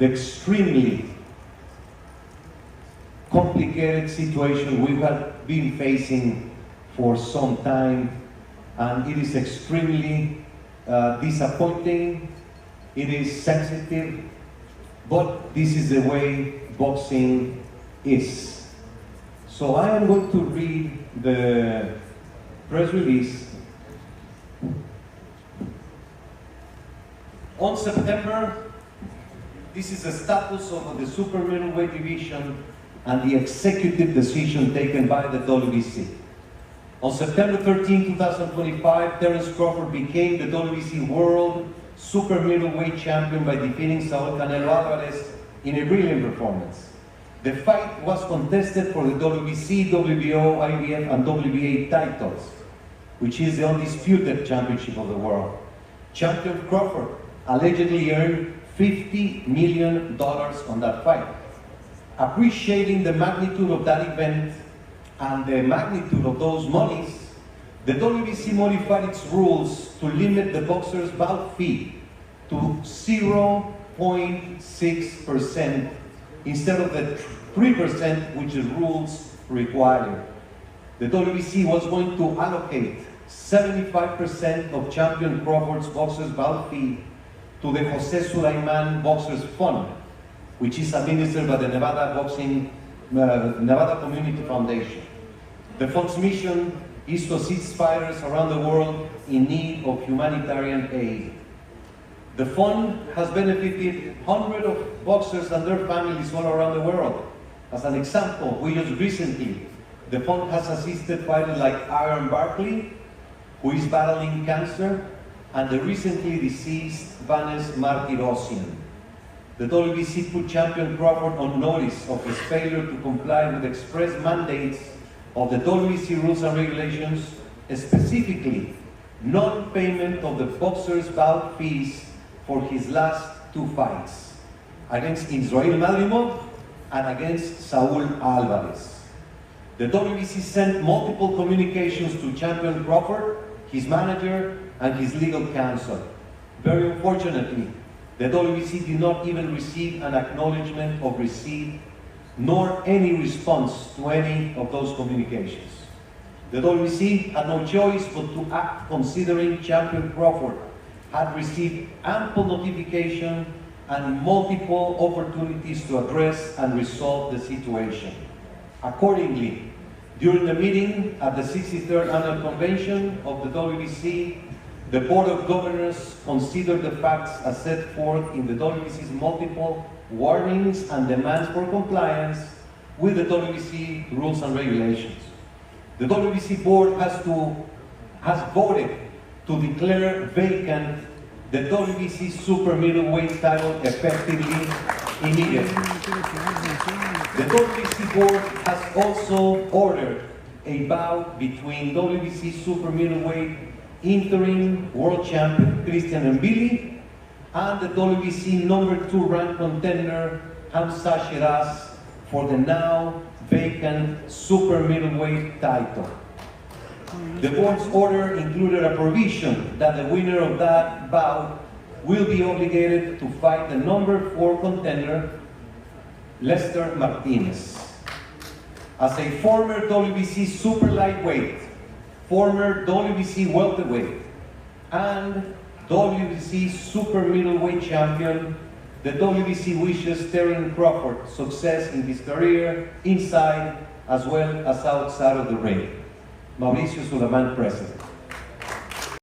the extremely complicated situation we have been facing for some time, and it is extremely disappointing, it is sensitive, but this is the way boxing is. So I am going to read the press release. On September, this is the status of the super middleweight division and the executive decision taken by the WBC. On September 13, 2025, Terence Crawford became the WBC World Super Middleweight Champion by defeating Canelo Álvarez in a brilliant performance. The fight was contested for the WBC, WBO, IBF, and WBA titles, which is the undisputed championship of the world. Champion Crawford allegedly earned $50 million on that fight. Appreciating the magnitude of that event and the magnitude of those monies, the WBC modified its rules to limit the boxer's bout fee to 0.6% instead of the 3% which the rules require. The WBC was going to allocate 75% of champion Crawford's boxer's bout fee to the Jose Sulaiman Boxers Fund, which is administered by the Nevada Community Foundation. The fund's mission is to assist fighters around the world in need of humanitarian aid. The fund has benefited hundreds of boxers and their families all around the world. As an example, we just recently, the fund has assisted fighters like Aaron Barkley, who is battling cancer, and the recently deceased Vanes Martirosyan. The WBC put champion Crawford on notice of his failure to comply with express mandates of the WBC rules and regulations, specifically non-payment of the boxer's bout fees for his last two fights, against Israel Madrimov and against Saul Alvarez. The WBC sent multiple communications to champion Crawford, his manager, and his legal counsel. Very unfortunately, the WBC did not even receive an acknowledgement of receipt, nor any response to any of those communications. The WBC had no choice but to act, considering champion Crawford had received ample notification and multiple opportunities to address and resolve the situation. Accordingly, during the meeting at the 63rd Annual Convention of the WBC, the Board of Governors considered the facts as set forth in the WBC's multiple warnings and demands for compliance with the WBC rules and regulations. The WBC Board has voted to declare vacant the WBC Super Middleweight title effectively immediately. The WBC Board has also ordered a bout between WBC Super Middleweight interim world champion Christian Mbili and the WBC #2 ranked contender Hamza Shiraz for the now vacant super middleweight title. The board's order included a provision that the winner of that bout will be obligated to fight the #4 contender Lester Martinez. As a former WBC super lightweight, former WBC welterweight, and WBC super middleweight champion, the WBC wishes Terence Crawford success in his career inside as well as outside of the ring. Mauricio Sulaimán, President.